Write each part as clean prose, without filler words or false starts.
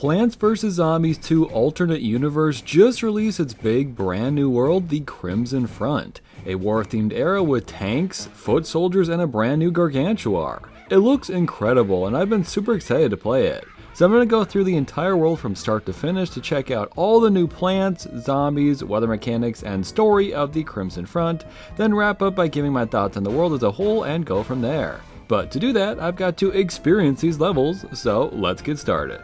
Plants vs. Zombies 2 Alternate UniverZ just released its big brand new world, the Crimson Front, a war-themed era with tanks, foot soldiers, and a brand new Gargantuar. It looks incredible and I've been super excited to play it. So I'm going to go through the entire world from start to finish to check out all the new plants, zombies, weather mechanics, and story of the Crimson Front, then wrap up by giving my thoughts on the world as a whole and go from there. But to do that, I've got to experience these levels, so let's get started.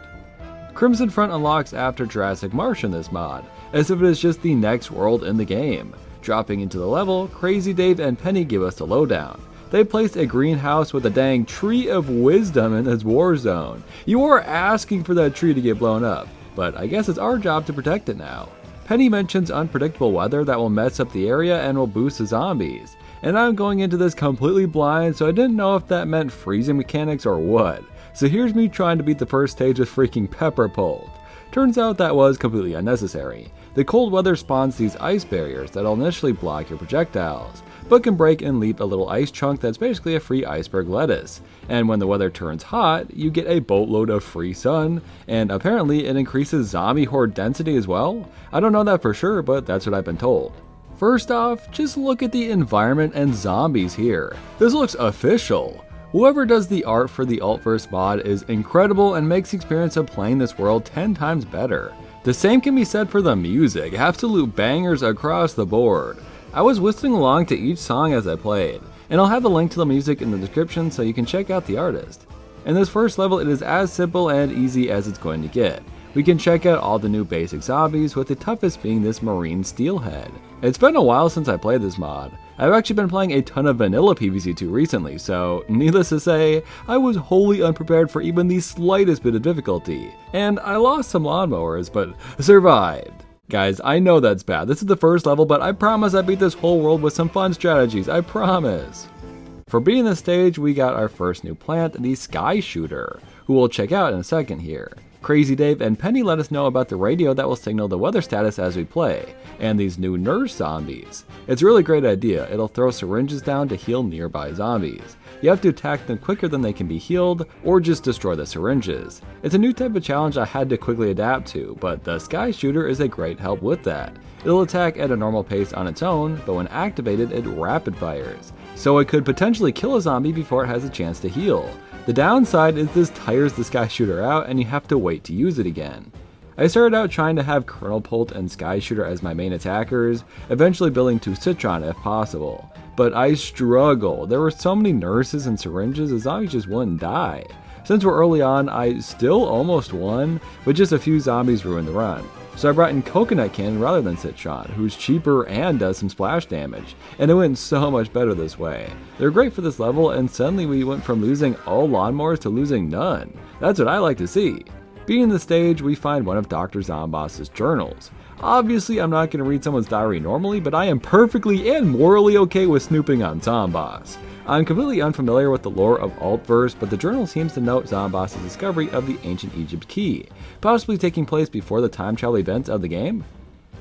Crimson Front unlocks after Jurassic Marsh in this mod, as if it is just the next world in the game. Dropping into the level, Crazy Dave and Penny give us the lowdown. They placed a greenhouse with a dang tree of wisdom in this war zone. You are asking for that tree to get blown up, but I guess it's our job to protect it now. Penny mentions unpredictable weather that will mess up the area and will boost the zombies. And I'm going into this completely blind, so I didn't know if that meant freezing mechanics or what. So here's me trying to beat the first stage with freaking pepper pulled. Turns out that was completely unnecessary. The cold weather spawns these ice barriers that'll initially block your projectiles, but can break and leave a little ice chunk that's basically a free iceberg lettuce. And when the weather turns hot, you get a boatload of free sun, and apparently it increases zombie horde density as well? I don't know that for sure, but that's what I've been told. First off, just look at the environment and zombies here. This looks official. Whoever does the art for the Altverz mod is incredible and makes the experience of playing this world 10 times better. The same can be said for the music, absolute bangers across the board. I was whistling along to each song as I played, and I'll have the link to the music in the description so you can check out the artist. In this first level, it is as simple and easy as it's going to get. We can check out all the new basic zombies, with the toughest being this marine steelhead. It's been a while since I played this mod. I've actually been playing a ton of vanilla PvZ2 recently, so needless to say, I was wholly unprepared for even the slightest bit of difficulty. And I lost some lawnmowers, but survived. Guys, I know that's bad. This is the first level, but I promise I beat this whole world with some fun strategies, I promise. For beating this stage, we got our first new plant, the Skyshooter, who we'll check out in a second here. Crazy Dave and Penny let us know about the radio that will signal the weather status as we play, and these new nurse zombies. It's a really great idea. It'll throw syringes down to heal nearby zombies. You have to attack them quicker than they can be healed, or just destroy the syringes. It's a new type of challenge I had to quickly adapt to, but the Skyshooter is a great help with that. It'll attack at a normal pace on its own, but when activated it rapid fires, so it could potentially kill a zombie before it has a chance to heal. The downside is this tires the Skyshooter out and you have to wait to use it again. I started out trying to have Colonel Polt and Skyshooter as my main attackers, eventually building to Citron if possible. But I struggled. There were so many nurses and syringes, the zombies just wouldn't die. Since we're early on, I still almost won, but just a few zombies ruined the run. So I brought in Coconut Cannon rather than Citron, who's cheaper and does some splash damage, and it went so much better this way. They're great for this level, and suddenly we went from losing all lawnmowers to losing none. That's what I like to see. Beating the stage, we find one of Dr. Zomboss's journals. Obviously, I'm not going to read someone's diary normally, but I am perfectly and morally okay with snooping on Zomboss. I'm completely unfamiliar with the lore of Altverz, but the journal seems to note Zomboss's discovery of the ancient Egypt key, possibly taking place before the time travel events of the game.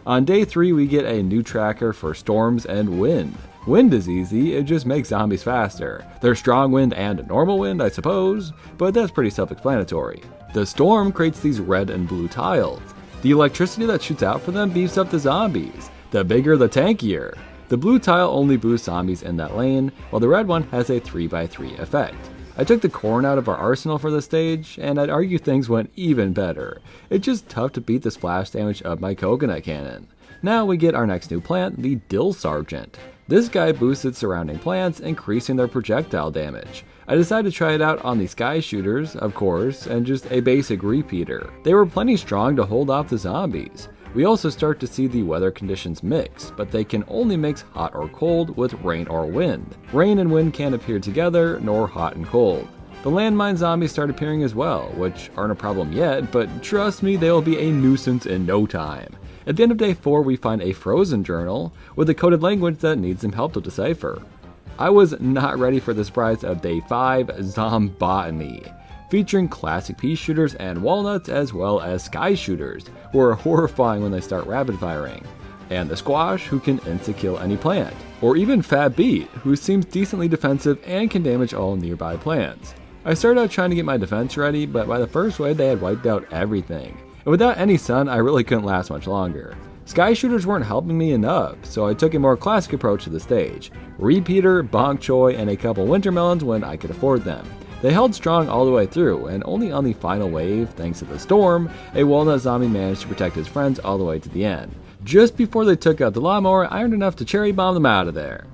On day 3, we get a new tracker for storms and wind. Wind is easy, it just makes zombies faster. There's strong wind and normal wind, I suppose, but that's pretty self-explanatory. The storm creates these red and blue tiles. The electricity that shoots out from them beefs up the zombies. The bigger, the tankier. The blue tile only boosts zombies in that lane, while the red one has a 3x3 effect. I took the corn out of our arsenal for this stage, and I'd argue things went even better. It's just tough to beat the splash damage of my Coconut Cannon. Now we get our next new plant, the Dill Sergeant. This guy boosts its surrounding plants, increasing their projectile damage. I decided to try it out on the Skyshooters, of course, and just a basic repeater. They were plenty strong to hold off the zombies. We also start to see the weather conditions mix, but they can only mix hot or cold with rain or wind. Rain and wind can't appear together, nor hot and cold. The landmine zombies start appearing as well, which aren't a problem yet, but trust me, they'll be a nuisance in no time. At the end of day 4, we find a frozen journal with a coded language that needs some help to decipher. I was not ready for the surprise of day 5, Zombotany, featuring classic pea shooters and walnuts as well as Skyshooters, who are horrifying when they start rapid firing, and the Squash, who can insta-kill any plant, or even Fat Beet, who seems decently defensive and can damage all nearby plants. I started out trying to get my defense ready, but by the first wave they had wiped out everything. And without any sun, I really couldn't last much longer. Skyshooters weren't helping me enough, so I took a more classic approach to the stage. Repeater, bok choy, and a couple wintermelons when I could afford them. They held strong all the way through, and only on the final wave, thanks to the storm, a walnut zombie managed to protect his friends all the way to the end. Just before they took out the lawnmower, I earned enough to cherry bomb them out of there.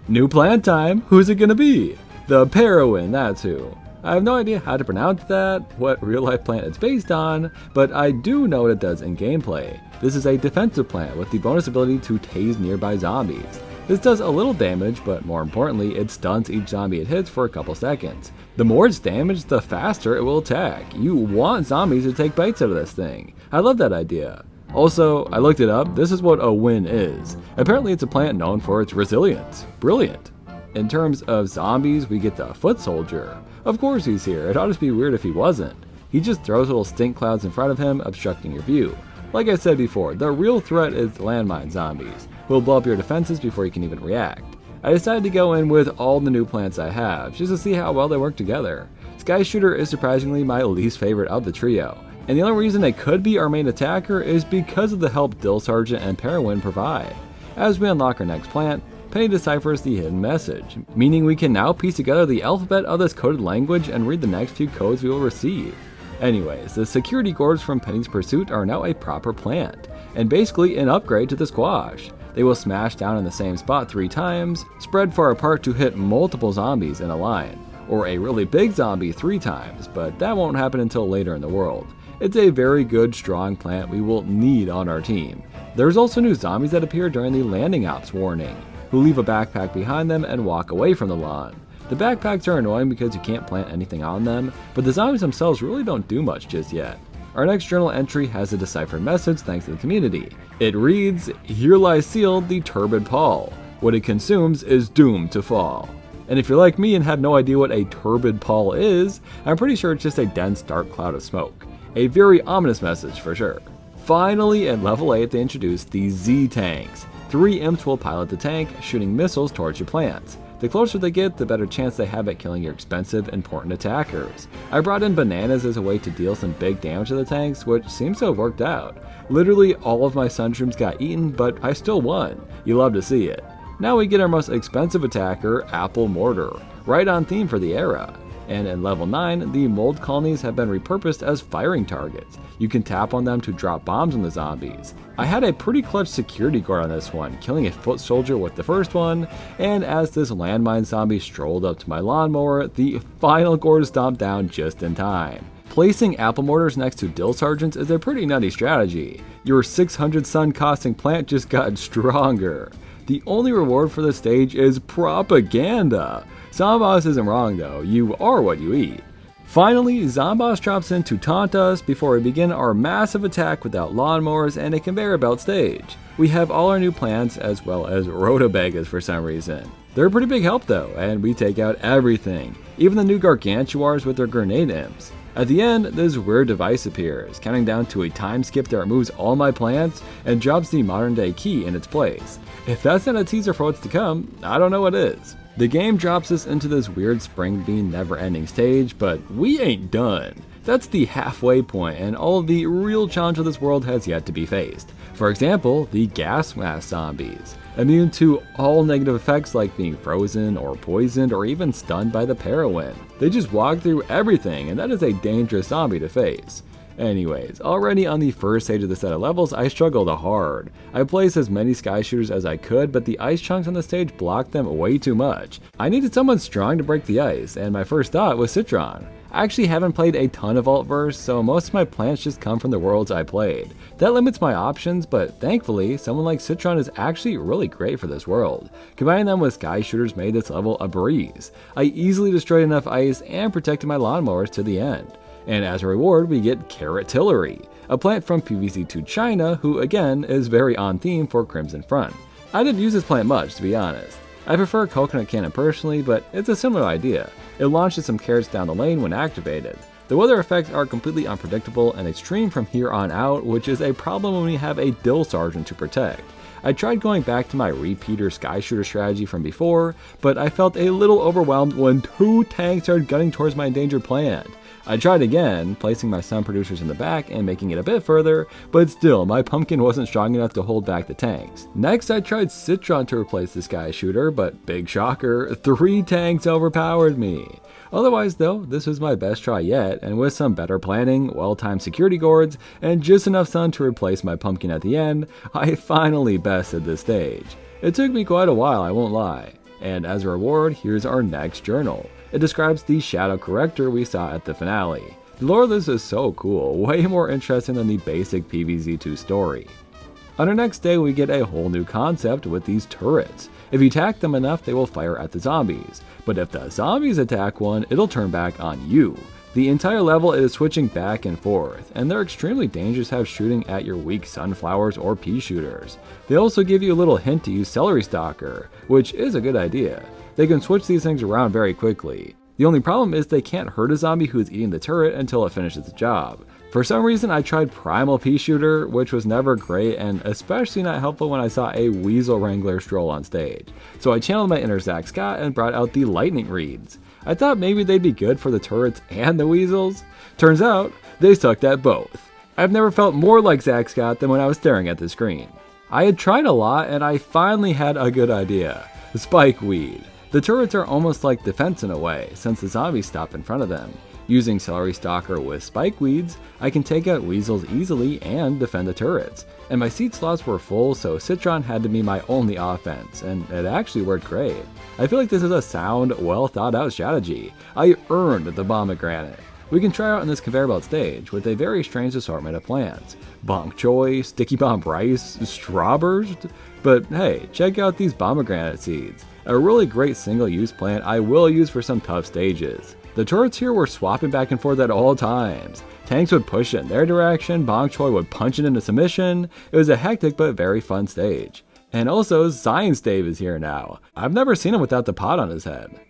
New plant time! Who's it gonna be? The Parawhin, that's who. I have no idea how to pronounce that, what real-life plant it's based on, but I do know what it does in gameplay. This is a defensive plant with the bonus ability to tase nearby zombies. This does a little damage, but more importantly, it stuns each zombie it hits for a couple seconds. The more it's damaged, the faster it will attack. You want zombies to take bites out of this thing. I love that idea. Also, I looked it up, this is what a win is. Apparently it's a plant known for its resilience. Brilliant. In terms of zombies, we get the foot soldier. Of course he's here, it'd just be weird if he wasn't. He just throws little stink clouds in front of him, obstructing your view. Like I said before, the real threat is landmine zombies, who will blow up your defenses before you can even react. I decided to go in with all the new plants I have, just to see how well they work together. Skyshooter is surprisingly my least favorite of the trio, and the only reason it could be our main attacker is because of the help Dill Sergeant and Parawhin provide. As we unlock our next plant, Penny deciphers the hidden message, meaning we can now piece together the alphabet of this coded language and read the next few codes we will receive. Anyways, the security gourds from Penny's pursuit are now a proper plant, and basically an upgrade to the squash. They will smash down in the same spot 3 times, spread far apart to hit multiple zombies in a line, or a really big zombie 3 times, but that won't happen until later in the world. It's a very good, strong plant we will need on our team. There's also new zombies that appear during the landing ops warning, who leave a backpack behind them and walk away from the lawn. The backpacks are annoying because you can't plant anything on them, but the zombies themselves really don't do much just yet. Our next journal entry has a deciphered message thanks to the community. It reads, "Here lies sealed the turbid pall. What it consumes is doomed to fall." And if you're like me and had no idea what a turbid pall is, I'm pretty sure it's just a dense dark cloud of smoke. A very ominous message for sure. Finally, at level 8 they introduced the Z tanks. 3 imps will pilot the tank, shooting missiles towards your plants. The closer they get, the better chance they have at killing your expensive, important attackers. I brought in bananas as a way to deal some big damage to the tanks, which seems to have worked out. Literally all of my sunshrooms got eaten, but I still won. You love to see it. Now we get our most expensive attacker, Apple Mortar, right on theme for the era. And in level 9, the mold colonies have been repurposed as firing targets. You can tap on them to drop bombs on the zombies. I had a pretty clutch security guard on this one, killing a foot soldier with the first one, and as this landmine zombie strolled up to my lawnmower, the final gourd stomped down just in time. Placing apple mortars next to Dill Sergeants is a pretty nutty strategy. Your 600 sun costing plant just got stronger. The only reward for this stage is propaganda. Zomboss isn't wrong though, you are what you eat. Finally, Zomboss drops in to taunt us before we begin our massive attack without lawnmowers and a conveyor belt stage. We have all our new plants as well as rutabagas for some reason. They're a pretty big help though, and we take out everything, even the new gargantuars with their grenade imps. At the end, this weird device appears, counting down to a time skip that removes all my plants and drops the modern day key in its place. If that's not a teaser for what's to come, I don't know what is. The game drops us into this weird spring bean never-ending stage, but we ain't done. That's the halfway point, and all of the real challenge of this world has yet to be faced. For example, the gas mask zombies, immune to all negative effects like being frozen or poisoned or even stunned by the Parawhin. They just walk through everything, and that is a dangerous zombie to face. Anyways, already on the first stage of the set of levels, I struggled hard. I placed as many Skyshooters as I could, but the ice chunks on the stage blocked them way too much. I needed someone strong to break the ice, and my first thought was Citron. I actually haven't played a ton of Altverz, so most of my plants just come from the worlds I played. That limits my options, but thankfully, someone like Citron is actually really great for this world. Combining them with Skyshooters made this level a breeze. I easily destroyed enough ice and protected my lawnmowers to the end. And as a reward, we get Carrotillery, a plant from PVZ2 China who again is very on theme for Crimson Front. I didn't use this plant much, to be honest. I prefer Coconut Cannon personally, but it's a similar idea. It launches some carrots down the lane when activated. The weather effects are completely unpredictable and extreme from here on out, which is a problem when we have a Dill Sergeant to protect. I tried going back to my repeater Skyshooter strategy from before, but I felt a little overwhelmed when 2 tanks started gunning towards my endangered plant. I tried again, placing my sun producers in the back and making it a bit further, but still, my pumpkin wasn't strong enough to hold back the tanks. Next, I tried Citron to replace the Skyshooter, but big shocker, 3 tanks overpowered me. Otherwise though, this was my best try yet, and with some better planning, well-timed security guards, and just enough sun to replace my pumpkin at the end, I finally bested this stage. It took me quite a while, I won't lie. And as a reward, here's our next journal. It describes the shadow corrector we saw at the finale. The lore of this is so cool, way more interesting than the basic PvZ2 story. On our next day, we get a whole new concept with these turrets. If you attack them enough, they will fire at the zombies. But if the zombies attack one, it'll turn back on you. The entire level is switching back and forth, and they're extremely dangerous to have shooting at your weak sunflowers or pea shooters. They also give you a little hint to use celery stalker, which is a good idea. They can switch these things around very quickly. The only problem is they can't hurt a zombie who is eating the turret until it finishes the job. For some reason I tried Primal Pea Shooter, which was never great and especially not helpful when I saw a Weasel Wrangler stroll on stage. So I channeled my inner Zack Scott and brought out the Lightning Reeds. I thought maybe they'd be good for the turrets and the weasels. Turns out, they sucked at both. I've never felt more like Zack Scott than when I was staring at the screen. I had tried a lot and I finally had a good idea. Spikeweed. The turrets are almost like defense in a way, since the zombies stop in front of them. Using Celery Stalker with Spikeweeds, I can take out weasels easily and defend the turrets. And my seat slots were full, so Citron had to be my only offense, and it actually worked great. I feel like this is a sound, well thought out strategy. I earned the pomegranate. We can try out in this conveyor belt stage with a very strange assortment of plants. Bok choy, sticky bomb rice, strawburst. But hey, check out these pomegranate seeds. A really great single-use plant I will use for some tough stages. The turrets here were swapping back and forth at all times. Tanks would push it in their direction, bok choy would punch it into submission. It was a hectic but very fun stage. And also, Science Dave is here now. I've never seen him without the pot on his head.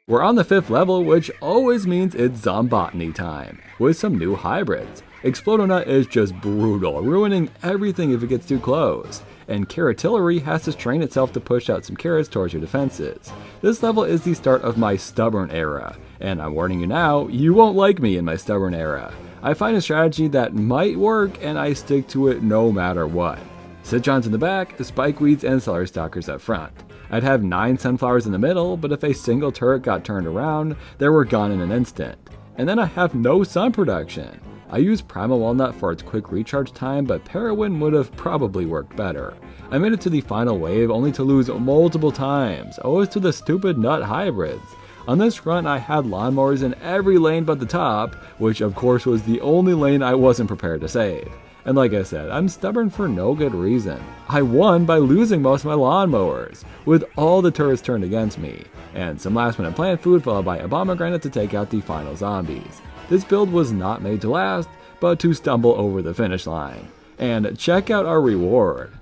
We're on the 5th level, which always means it's Zombotany time, with some new hybrids. Explodonut is just brutal, ruining everything if it gets too close. And Carrotillery has to train itself to push out some carrots towards your defenses. This level is the start of my stubborn era, and I'm warning you now, you won't like me in my stubborn era. I find a strategy that might work and I stick to it no matter what. Citrons in the back, Spikeweeds and Celery Stalkers up front. I'd have 9 sunflowers in the middle, but if a single turret got turned around, they were gone in an instant. And then I have no sun production. I used Primal Walnut for its quick recharge time, but Parawhin would have probably worked better. I made it to the final wave only to lose multiple times, always to the stupid nut hybrids. On this run I had lawnmowers in every lane but the top, which of course was the only lane I wasn't prepared to save. And like I said, I'm stubborn for no good reason. I won by losing most of my lawnmowers, with all the turrets turned against me, and some last minute plant food followed by a pomegranate to take out the final zombies. This build was not made to last, but to stumble over the finish line. And check out our reward.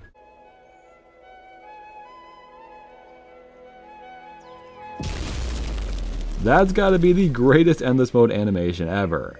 That's gotta be the greatest Endless Mode animation ever.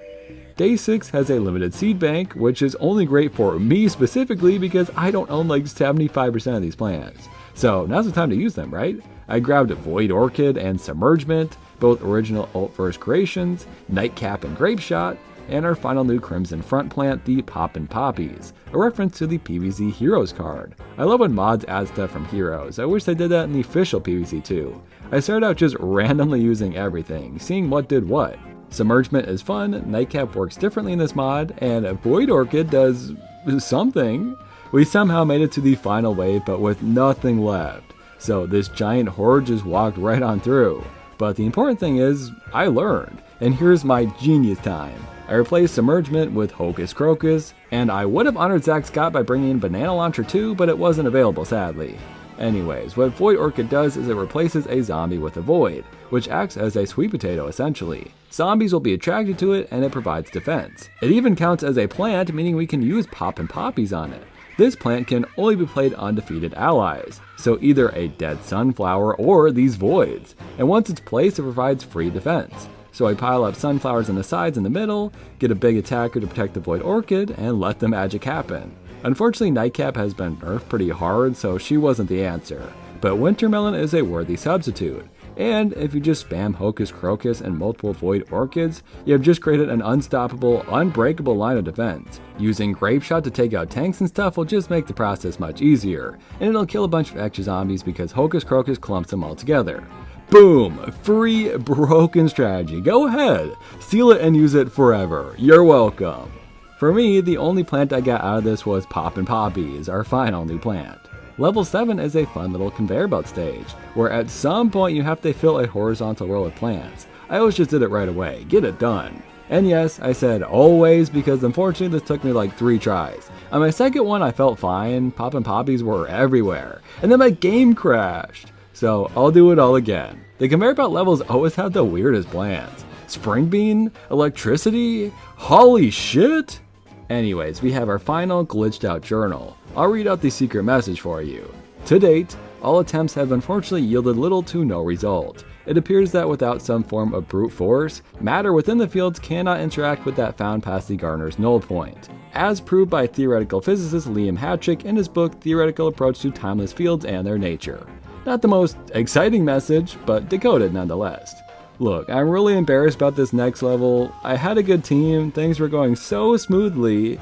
Day 6 has a limited seed bank, which is only great for me specifically because I don't own like 75% of these plants. So now's the time to use them, right? I grabbed Void Orchid and Submergement, both original Altverz creations, Nightcap and Grape Shot, and our final new Crimson Front plant, the Poppin Poppies, a reference to the PvZ Heroes card. I love when mods add stuff from Heroes. I wish they did that in the official PvZ too. I started out just randomly using everything, seeing what did what. Submergement is fun, Nightcap works differently in this mod, and Void Orchid does something. We somehow made it to the final wave, but with nothing left. So this giant horde just walked right on through. But the important thing is, I learned, and here's my genius time. I replaced Submergement with Hocus Crocus, and I would have honored Zack Scott by bringing in Banana Launcher too, but it wasn't available sadly. Anyways, what Void Orchid does is it replaces a zombie with a void, which acts as a sweet potato essentially. Zombies will be attracted to it and it provides defense. It even counts as a plant, meaning we can use Poppin Poppies on it. This plant can only be played on defeated allies, so either a dead sunflower or these voids, and once it's placed it provides free defense. So I pile up sunflowers on the sides and the middle, get a big attacker to protect the Void Orchid, and let the magic happen. Unfortunately, Nightcap has been nerfed pretty hard, so she wasn't the answer. But Wintermelon is a worthy substitute. And if you just spam Hocus Crocus and multiple Void Orchids, you have just created an unstoppable, unbreakable line of defense. Using Grape Shot to take out tanks and stuff will just make the process much easier, and it'll kill a bunch of extra zombies because Hocus Crocus clumps them all together. Boom! Free broken strategy. Go ahead, steal it and use it forever. You're welcome. For me, the only plant I got out of this was Poppin Poppies, our final new plant. Level 7 is a fun little conveyor belt stage, where at some point you have to fill a horizontal row with plants. I always just did it right away, get it done. And yes, I said always because unfortunately this took me like 3 tries. On my second one I felt fine, Poppin Poppies were everywhere, and then my game crashed. So I'll do it all again. The conveyor belt levels always have the weirdest plants. Spring bean? Electricity? Holy shit! Anyways, we have our final glitched out journal. I'll read out the secret message for you. To date, all attempts have unfortunately yielded little to no result. It appears that without some form of brute force, matter within the fields cannot interact with that found past the Gardener's null point, as proved by theoretical physicist Liam Hatchick in his book Theoretical Approach to Timeless Fields and Their Nature. Not the most exciting message, but decoded nonetheless. Look, I'm really embarrassed about this next level. I had a good team, things were going so smoothly,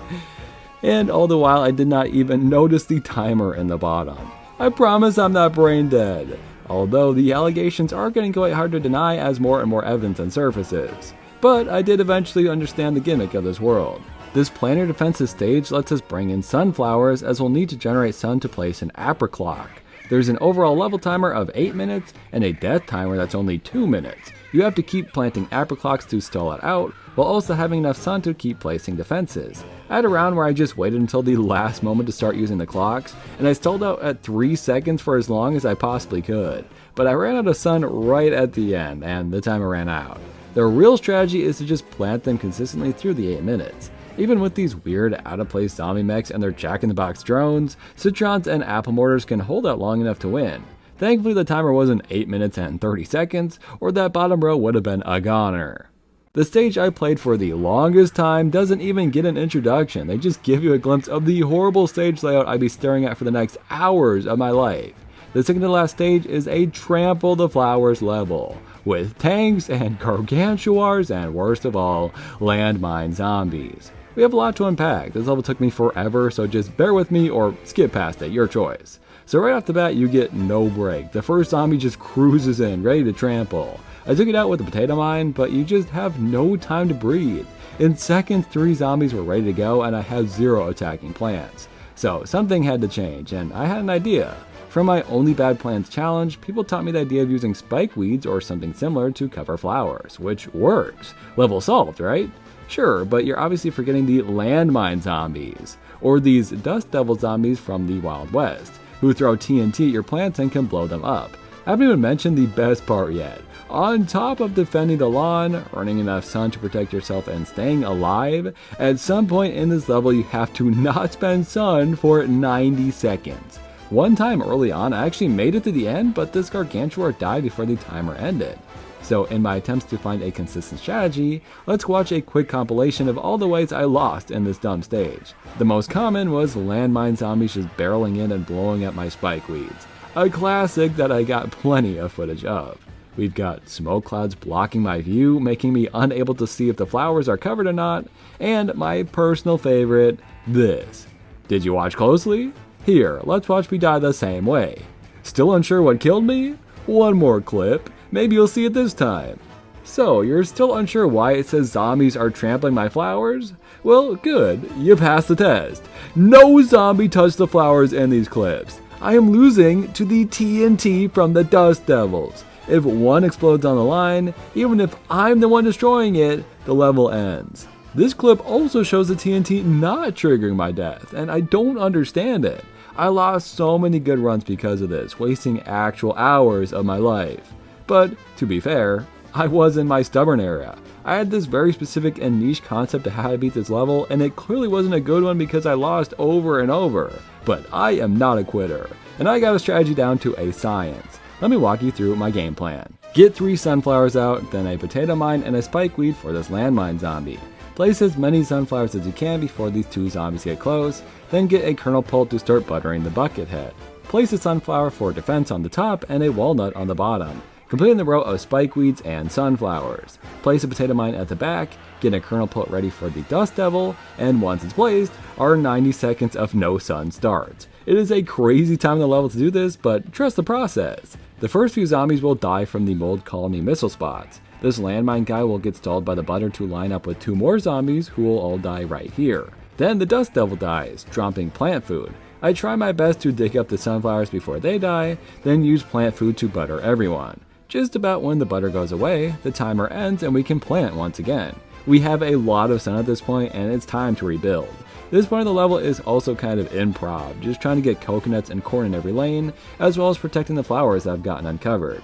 and all the while I did not even notice the timer in the bottom. I promise I'm not brain dead, although the allegations are getting quite hard to deny as more and more evidence unsurfaces. But I did eventually understand the gimmick of this world. This planar defensive stage lets us bring in sunflowers, as we'll need to generate sun to place an apriclock. There's an overall level timer of 8 minutes and a death timer that's only 2 minutes. You have to keep planting apriclocks to stall it out, while also having enough sun to keep placing defenses. I had a round where I just waited until the last moment to start using the clocks, and I stalled out at 3 seconds for as long as I possibly could. But I ran out of sun right at the end, and the timer ran out. The real strategy is to just plant them consistently through the 8 minutes. Even with these weird out-of-place zombie mechs and their jack-in-the-box drones, citrons and apple mortars can hold out long enough to win. Thankfully the timer wasn't 8 minutes and 30 seconds, or that bottom row would have been a goner. The stage I played for the longest time doesn't even get an introduction, they just give you a glimpse of the horrible stage layout I'd be staring at for the next hours of my life. The second to last stage is a Trample the Flowers level, with tanks and gargantuars and worst of all, landmine zombies. We have a lot to unpack. This level took me forever, so just bear with me or skip past it, your choice. So right off the bat, you get no break. The first zombie just cruises in, ready to trample. I took it out with a potato mine, but you just have no time to breathe. In seconds, 3 zombies were ready to go, and I had 0 attacking plants. So something had to change, and I had an idea. From my Only Bad Plants challenge, people taught me the idea of using spike weeds or something similar to cover flowers, which works. Level solved, right? Sure, but you're obviously forgetting the landmine zombies, or these dust devil zombies from the Wild West, who throw TNT at your plants and can blow them up. I haven't even mentioned the best part yet. On top of defending the lawn, earning enough sun to protect yourself and staying alive, at some point in this level you have to not spend sun for 90 seconds. One time early on I actually made it to the end, but this gargantuar died before the timer ended. So in my attempts to find a consistent strategy, let's watch a quick compilation of all the ways I lost in this dumb stage. The most common was landmine zombies just barreling in and blowing up my spike weeds. A classic that I got plenty of footage of. We've got smoke clouds blocking my view, making me unable to see if the flowers are covered or not, and my personal favorite, this. Did you watch closely? Here, let's watch me die the same way. Still unsure what killed me? One more clip. Maybe you'll see it this time. So, you're still unsure why it says zombies are trampling my flowers? Well, good, you passed the test. No zombie touched the flowers in these clips. I am losing to the TNT from the Dust Devils. If one explodes on the line, even if I'm the one destroying it, the level ends. This clip also shows the TNT not triggering my death, and I don't understand it. I lost so many good runs because of this, wasting actual hours of my life. But, to be fair, I was in my stubborn era. I had this very specific and niche concept of how to beat this level, and it clearly wasn't a good one because I lost over and over. But I am not a quitter, and I got a strategy down to a science. Let me walk you through my game plan. Get 3 sunflowers out, then a potato mine and a spike weed for this landmine zombie. Place as many sunflowers as you can before these 2 zombies get close, then get a kernel pult to start buttering the bucket head. Place a sunflower for defense on the top and a walnut on the bottom, completing the row of spikeweeds and sunflowers. Place a potato mine at the back, get a kernel pult ready for the dust devil, and once it's placed, our 90 seconds of no sun starts. It is a crazy time in the level to do this, but trust the process. The first few zombies will die from the mold colony missile spots. This landmine guy will get stalled by the butter to line up with 2 more zombies who will all die right here. Then the dust devil dies, dropping plant food. I try my best to dig up the sunflowers before they die, then use plant food to butter everyone. Just about when the butter goes away, the timer ends and we can plant once again. We have a lot of sun at this point and it's time to rebuild. This part of the level is also kind of improv, just trying to get coconuts and corn in every lane, as well as protecting the flowers I've gotten uncovered.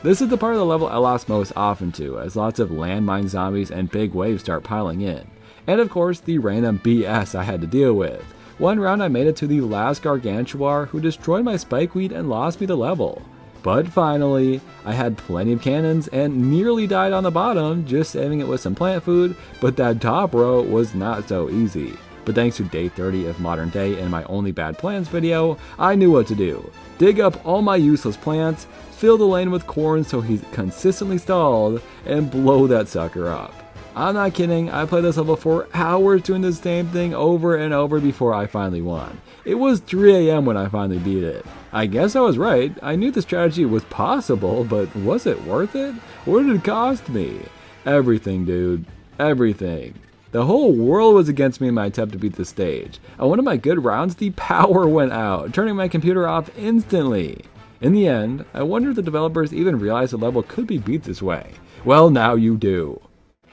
This is the part of the level I lost most often to, as lots of landmine zombies and big waves start piling in. And of course, the random BS I had to deal with. One round I made it to the last gargantuar who destroyed my spikeweed and lost me the level. But finally, I had plenty of cannons and nearly died on the bottom, just saving it with some plant food, but that top row was not so easy. But thanks to day 30 of modern day and my only bad plans video, I knew what to do. Dig up all my useless plants, fill the lane with corn so he's consistently stalled, and blow that sucker up. I'm not kidding, I played this level for hours doing the same thing over and over before I finally won. It was 3 AM when I finally beat it. I guess I was right, I knew the strategy was possible, but was it worth it? What did it cost me? Everything, dude. Everything. The whole world was against me in my attempt to beat the stage. On one of my good rounds, the power went out, turning my computer off instantly. In the end, I wonder if the developers even realized the level could be beat this way. Well, now you do.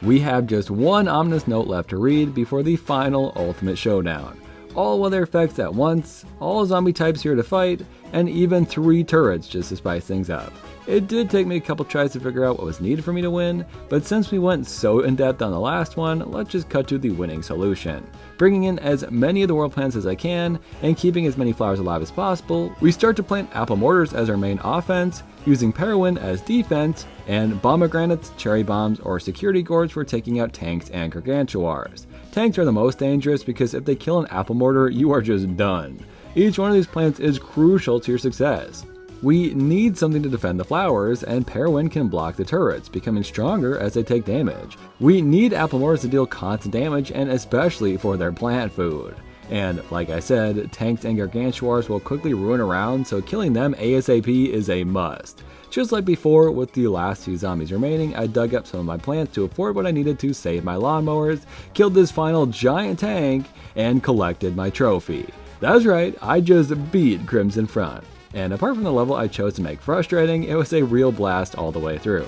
We have just one ominous note left to read before the final ultimate showdown. All weather effects at once, all zombie types here to fight, and even 3 turrets just to spice things up. It did take me a couple tries to figure out what was needed for me to win, but since we went so in depth on the last one, let's just cut to the winning solution. Bringing in as many of the world plants as I can, and keeping as many flowers alive as possible, we start to plant apple mortars as our main offense, using Parawhin as defense, and pomegranates, cherry bombs, or security gourds for taking out tanks and gargantuars. Tanks are the most dangerous because if they kill an apple mortar, you are just done. Each one of these plants is crucial to your success. We need something to defend the flowers, and Parawhin can block the turrets, becoming stronger as they take damage. We need apple mortars to deal constant damage, and especially for their plant food. And like I said, tanks and gargantuars will quickly ruin a round, so killing them ASAP is a must. Just like before, with the last 2 zombies remaining, I dug up some of my plants to afford what I needed to save my lawnmowers, killed this final giant tank, and collected my trophy. That's right, I just beat Crimson Front. And apart from the level I chose to make frustrating, it was a real blast all the way through.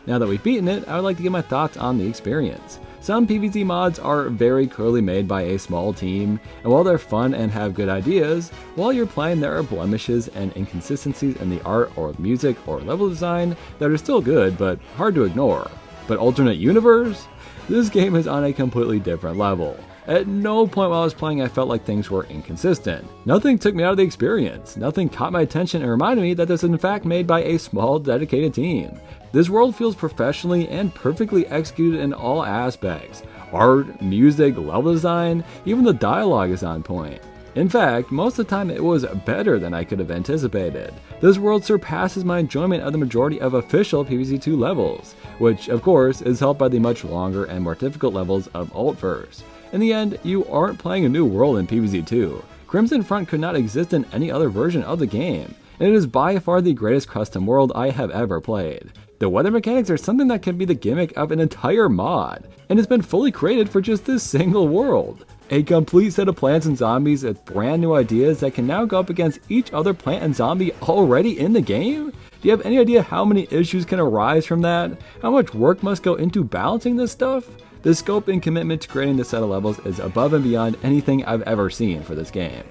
Now that we've beaten it, I would like to give my thoughts on the experience. Some PvZ mods are very clearly made by a small team, and while they're fun and have good ideas, while you're playing there are blemishes and inconsistencies in the art or music or level design that are still good but hard to ignore. But Alternate UniverZ? This game is on a completely different level. At no point while I was playing I felt like things were inconsistent. Nothing took me out of the experience. Nothing caught my attention and reminded me that this is in fact made by a small, dedicated team. This world feels professionally and perfectly executed in all aspects. Art, music, level design, even the dialogue is on point. In fact, most of the time it was better than I could have anticipated. This world surpasses my enjoyment of the majority of official PvZ2 levels, which of course is helped by the much longer and more difficult levels of Altverz. In the end, you aren't playing a new world in PvZ2. Crimson Front could not exist in any other version of the game, and it is by far the greatest custom world I have ever played. The weather mechanics are something that can be the gimmick of an entire mod, and it's been fully created for just this single world. A complete set of plants and zombies with brand new ideas that can now go up against each other plant and zombie already in the game? Do you have any idea how many issues can arise from that? How much work must go into balancing this stuff? The scope and commitment to creating this set of levels is above and beyond anything I've ever seen for this game.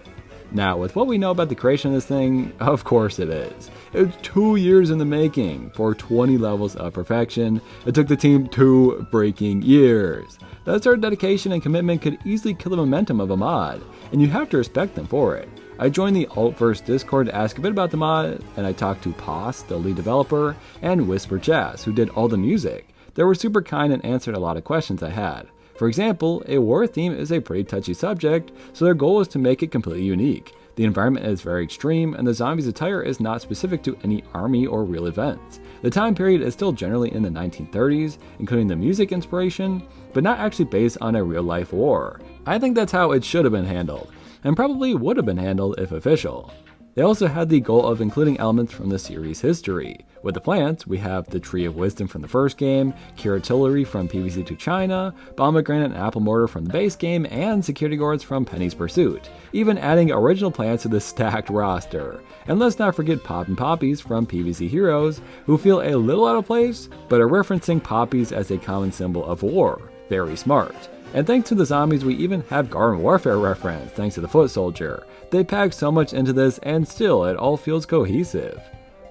Now, with what we know about the creation of this thing, of course it is. It's 2 years in the making for 20 levels of perfection. It took the team 2 freaking years. That sort of dedication and commitment could easily kill the momentum of a mod, and you have to respect them for it. I joined the Altverz Discord to ask a bit about the mod, and I talked to Poss, the lead developer, and Whisper Jazz, who did all the music. They were super kind and answered a lot of questions I had. For example, a war theme is a pretty touchy subject, so their goal is to make it completely unique. The environment is very extreme, and the zombies' attire is not specific to any army or real events. The time period is still generally in the 1930s, including the music inspiration, but not actually based on a real-life war. I think that's how it should have been handled, and probably would have been handled if official. They also had the goal of including elements from the series' history. With the plants, we have the Tree of Wisdom from the first game, Kiratillery from PvZ2 China, Pomegranate and Apple Mortar from the base game, and Security Guards from Penny's Pursuit, even adding original plants to the stacked roster. And let's not forget Pop and Poppies from PvZ Heroes, who feel a little out of place, but are referencing poppies as a common symbol of war. Very smart. And thanks to the zombies, we even have Garden Warfare reference, thanks to the Foot Soldier. They packed so much into this, and still, it all feels cohesive.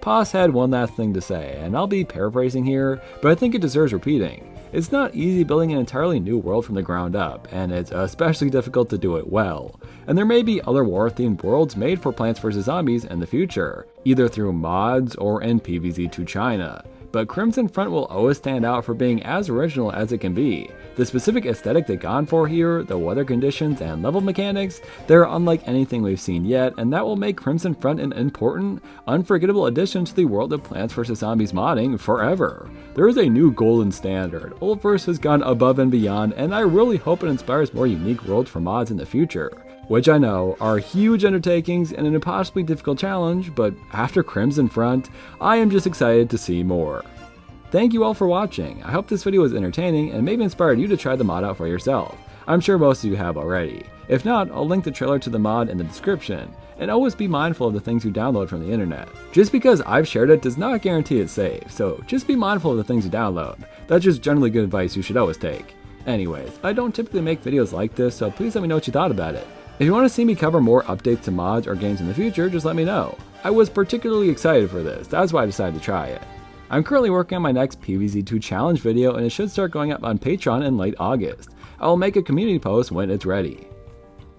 Paz had one last thing to say, and I'll be paraphrasing here, but I think it deserves repeating. It's not easy building an entirely new world from the ground up, and it's especially difficult to do it well. And there may be other war-themed worlds made for Plants vs. Zombies in the future, either through mods or in PvZ2 China. But Crimson Front will always stand out for being as original as it can be. The specific aesthetic they've gone for here, the weather conditions and level mechanics, they're unlike anything we've seen yet, and that will make Crimson Front an important, unforgettable addition to the world of Plants vs. Zombies modding forever. There is a new golden standard. Altverz has gone above and beyond, and I really hope it inspires more unique worlds for mods in the future. Which I know are huge undertakings and an impossibly difficult challenge, but after Crimson Front, I am just excited to see more. Thank you all for watching. I hope this video was entertaining and maybe inspired you to try the mod out for yourself. I'm sure most of you have already. If not, I'll link the trailer to the mod in the description, and always be mindful of the things you download from the internet. Just because I've shared it does not guarantee it's safe, so just be mindful of the things you download. That's just generally good advice you should always take. Anyways, I don't typically make videos like this, so please let me know what you thought about it. If you want to see me cover more updates to mods or games in the future, just let me know. I was particularly excited for this, that's why I decided to try it. I'm currently working on my next PvZ2 challenge video, and it should start going up on Patreon in late August. I will make a community post when it's ready.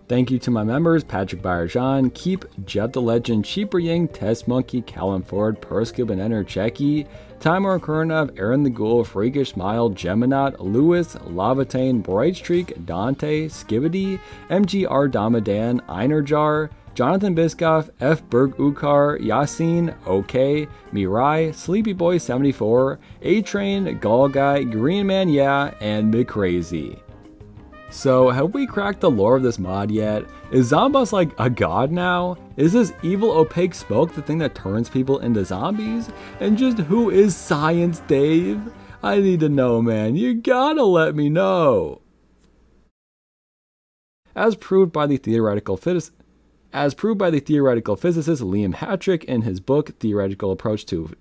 Thank you to my members Patrick Bayerjan, Keep, Jet the Legend, Cheaper Ying, Test Monkey, Callum Ford, Perskib and Enter Checky, Timur Kurnov, Aaron the Ghoul, Freakish Smile, Geminot, Lewis, Lavatane, Bright Streak, Dante, Skibidi, MGR Damadan, Einerjar, Jonathan Biscoff, F. Berg Ukar, Yasin, OK, Mirai, Sleepy Boy 74, A-Train, Gall Guy, Green Man Yeah, and McCrazy. So, have we cracked the lore of this mod yet? Is Zomboss like a god now? Is this evil opaque smoke the thing that turns people into zombies? And just who is Science Dave? I need to know, man. You gotta let me know. As proved by the theoretical physicist Liam Hattrick in his book Theoretical Approach to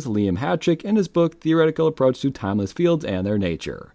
Liam Hattrick in his book Theoretical Approach to Timeless Fields and Their Nature.